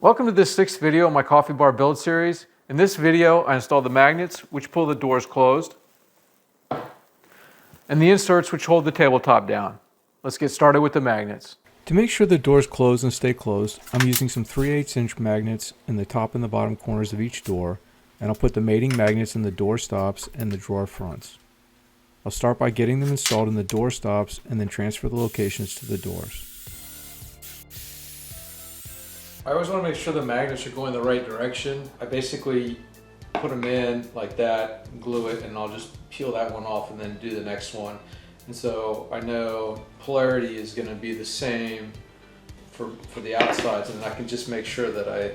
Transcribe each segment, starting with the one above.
Welcome to this sixth video of my coffee bar build series. In this video, I installed the magnets which pull the doors closed and the inserts which hold the tabletop down. Let's get started with the magnets. To make sure the doors close and stay closed, I'm using some 3/8" magnets in the top and the bottom corners of each door, and I'll put the mating magnets in the door stops and the drawer fronts. I'll start by getting them installed in the door stops and then transfer the locations to the doors. I always want to make sure the magnets are going the right direction. I basically put them in like that, glue it, and I'll just peel that one off and then do the next one. And so I know polarity is going to be the same for the outsides, and I can just make sure that I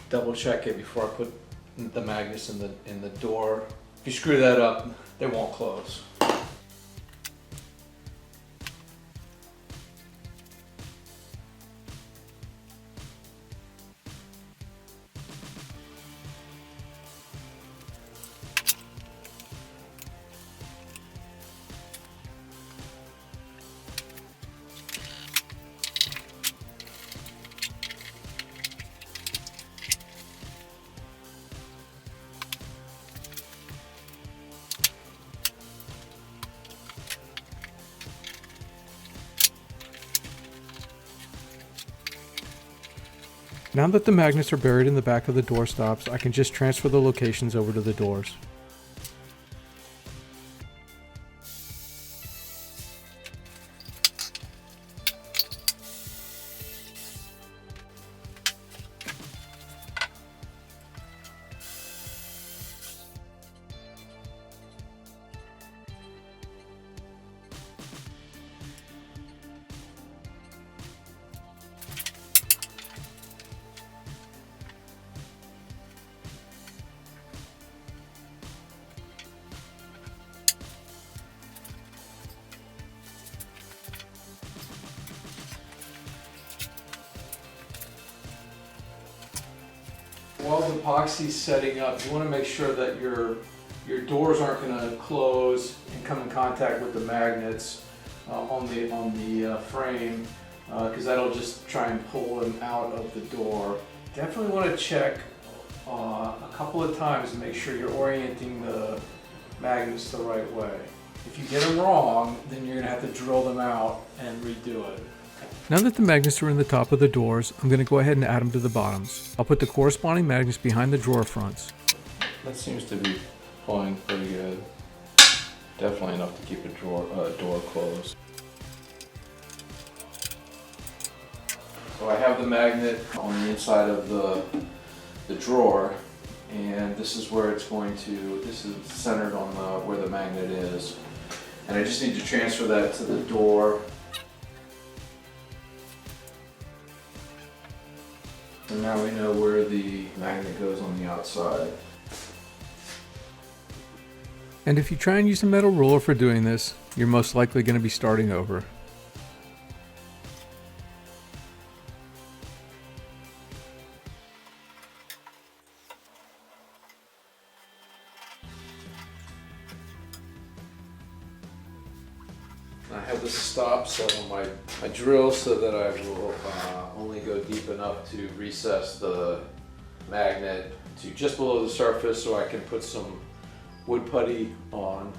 double check it before I put the magnets in the door. If you screw that up, they won't close. Now that the magnets are buried in the back of the door stops, I can just transfer the locations over to the doors. While the epoxy's setting up, you want to make sure that your doors aren't going to close and come in contact with the magnets on the frame, because that'll just try and pull them out of the door. Definitely want to check a couple of times and make sure you're orienting the magnets the right way. If you get them wrong, then you're going to have to drill them out and redo it. Now that the magnets are in the top of the doors, I'm going to go ahead and add them to the bottoms. I'll put the corresponding magnets behind the drawer fronts. That seems to be pulling pretty good. Definitely enough to keep a door closed. So I have the magnet on the inside of the drawer, and this is where it's going to, this is centered on where the magnet is. And I just need to transfer that to the door. And now we know where the magnet goes on the outside. And if you try and use a metal ruler for doing this, you're most likely going to be starting over. I have the stop set on my drill so that I will only go deep enough to recess the magnet to just below the surface, so I can put some wood putty on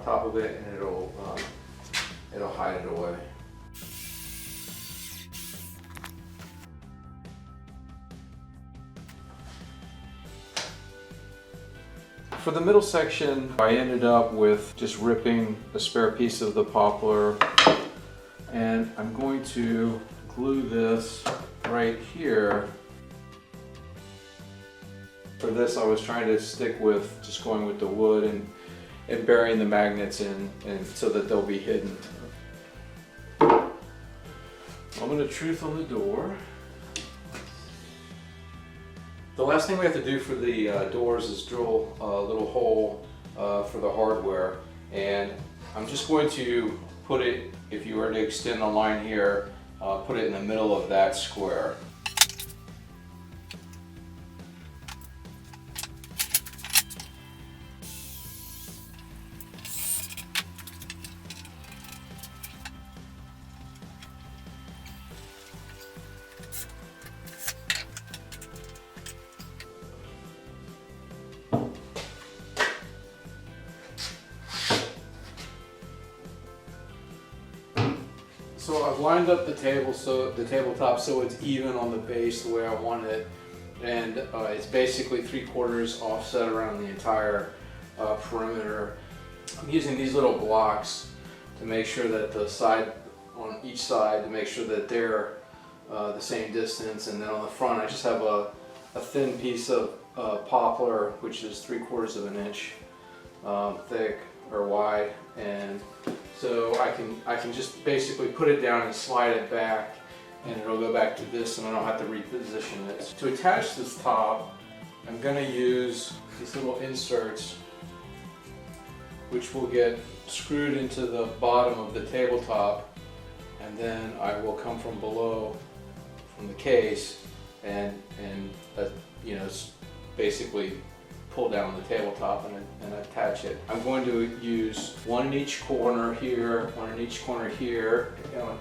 top of it, and it'll hide it away. For the middle section, I ended up with just ripping a spare piece of the poplar, and I'm going to glue this right here. For this, I was trying to stick with just going with the wood and burying the magnets in, and so that they'll be hidden. Moment of truth on the door. The last thing we have to do for the doors is drill a little hole for the hardware, and I'm just going to put it, if you were to extend the line here, put it in the middle of that square. lined up the tabletop so it's even on the base the way I want it, and it's basically 3/4 offset around the entire perimeter. I'm using these little blocks to make sure that the side on each side, to make sure that they're the same distance, and then on the front I just have a thin piece of poplar, which is 3/4 of an inch thick or wide, and so I can just basically put it down and slide it back, and it'll go back to this, and I don't have to reposition it. To attach this top, I'm going to use these little inserts, which will get screwed into the bottom of the tabletop, and then I will come from below, from the case, and you know, basically pull down the tabletop and attach it. I'm going to use one in each corner here, one in each corner here,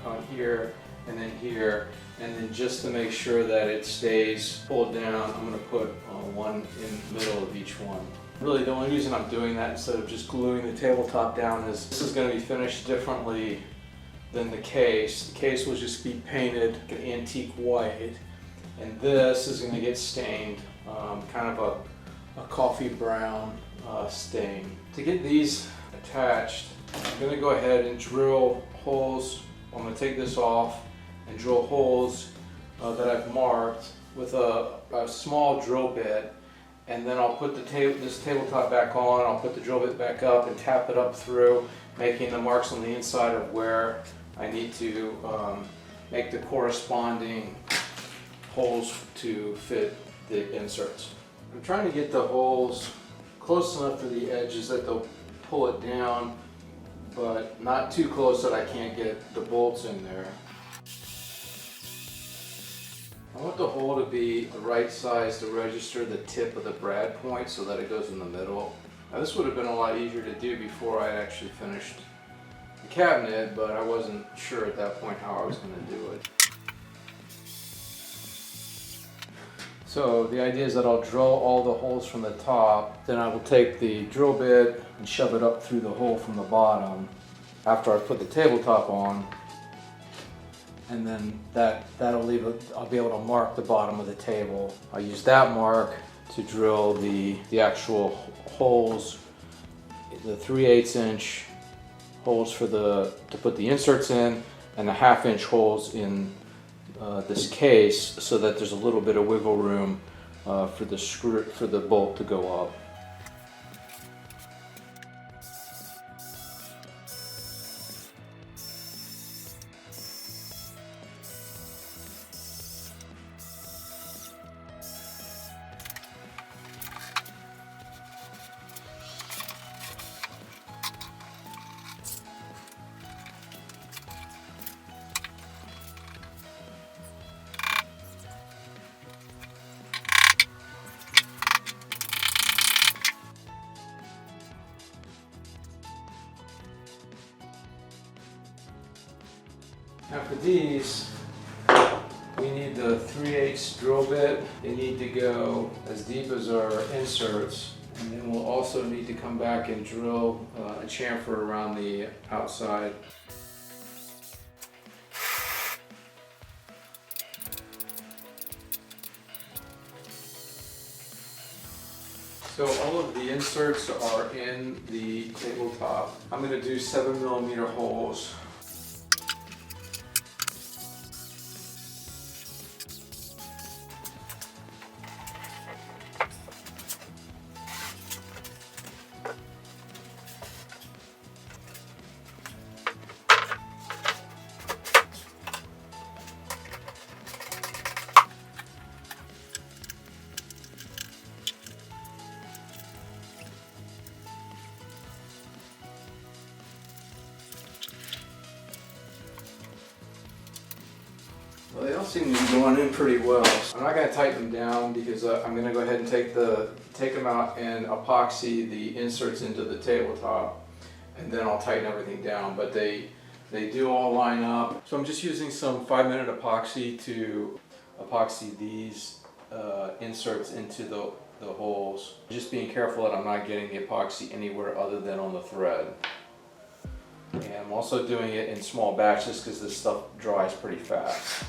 on here, and then just to make sure that it stays pulled down, I'm going to put one in the middle of each one. Really, the only reason I'm doing that instead of just gluing the tabletop down is this is going to be finished differently than the case. The case will just be painted an antique white, and this is going to get stained kind of a coffee brown stain. To get these attached, I'm going to go ahead and drill holes. I'm going to take this off and drill holes that I've marked with a small drill bit, and then I'll put this tabletop back on, I'll put the drill bit back up and tap it up through, making the marks on the inside of where I need to make the corresponding holes to fit the inserts. I'm trying to get the holes close enough to the edges that they'll pull it down, but not too close that I can't get the bolts in there. I want the hole to be the right size to register the tip of the brad point so that it goes in the middle. Now, this would have been a lot easier to do before I actually finished the cabinet, but I wasn't sure at that point how I was going to do it. So the idea is that I'll drill all the holes from the top, then I will take the drill bit and shove it up through the hole from the bottom after I put the tabletop on, and then that'll leave it. I'll be able to mark the bottom of the table. I'll use that mark to drill the actual holes, the 3/8 inch holes to put the inserts in, and the 1/2 inch holes in this case, so that there's a little bit of wiggle room for the bolt to go up. Now for these, we need the 3/8 drill bit. They need to go as deep as our inserts, and then we'll also need to come back and drill a chamfer around the outside. So all of the inserts are in the tabletop. I'm going to do 7mm holes. Well, they all seem to be going in pretty well. I'm not going to tighten them down because I'm going to go ahead and take them out and epoxy the inserts into the tabletop, and then I'll tighten everything down. But they do all line up. So I'm just using some 5-minute epoxy to epoxy these inserts into the holes. Just being careful that I'm not getting the epoxy anywhere other than on the thread. And I'm also doing it in small batches because this stuff dries pretty fast.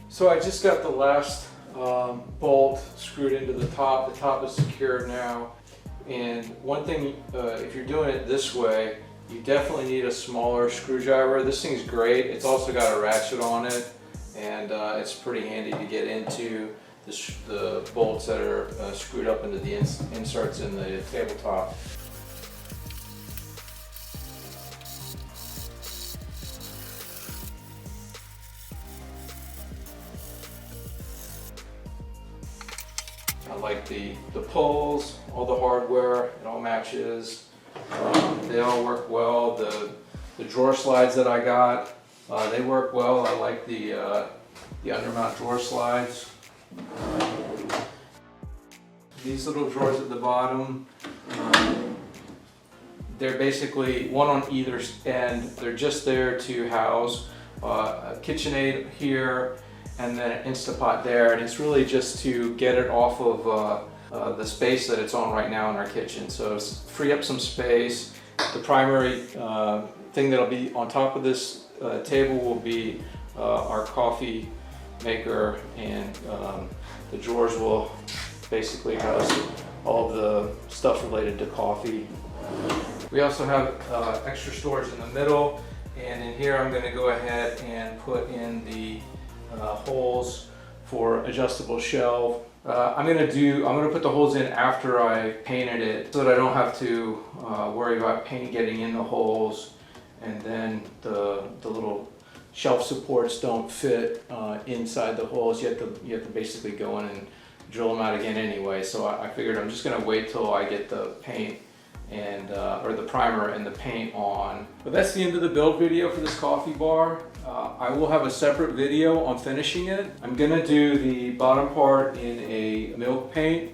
So I just got the last bolt screwed into the top. The top is secured now. And one thing, if you're doing it this way, you definitely need a smaller screwdriver. This thing's great. It's also got a ratchet on it, and it's pretty handy to get into the bolts that are screwed up into the inserts in the tabletop. I like the pulls, all the hardware, it all matches. They all work well. The drawer slides that I got, they work well. I like the undermount drawer slides. These little drawers at the bottom, they're basically one on either end. They're just there to house a KitchenAid here and then an Instapot there, and it's really just to get it off of the space that it's on right now in our kitchen. So free up some space. The primary thing that'll be on top of this table will be our coffee maker, and the drawers will basically house all of the stuff related to coffee. We also have extra storage in the middle, and in here I'm going to go ahead and put in the holes for adjustable shelf. I'm gonna put the holes in after I painted it, so that I don't have to worry about paint getting in the holes, and then the little shelf supports don't fit inside the holes. You have to basically go in and drill them out again anyway. So I figured I'm just gonna wait till I get the paint and or the primer and the paint on. But that's the end of the build video for this coffee bar. I will have a separate video on finishing it. I'm gonna do the bottom part in a milk paint,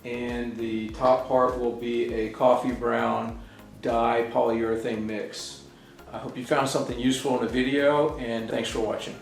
and the top part will be a coffee brown dye polyurethane mix. I hope you found something useful in the video, and thanks for watching.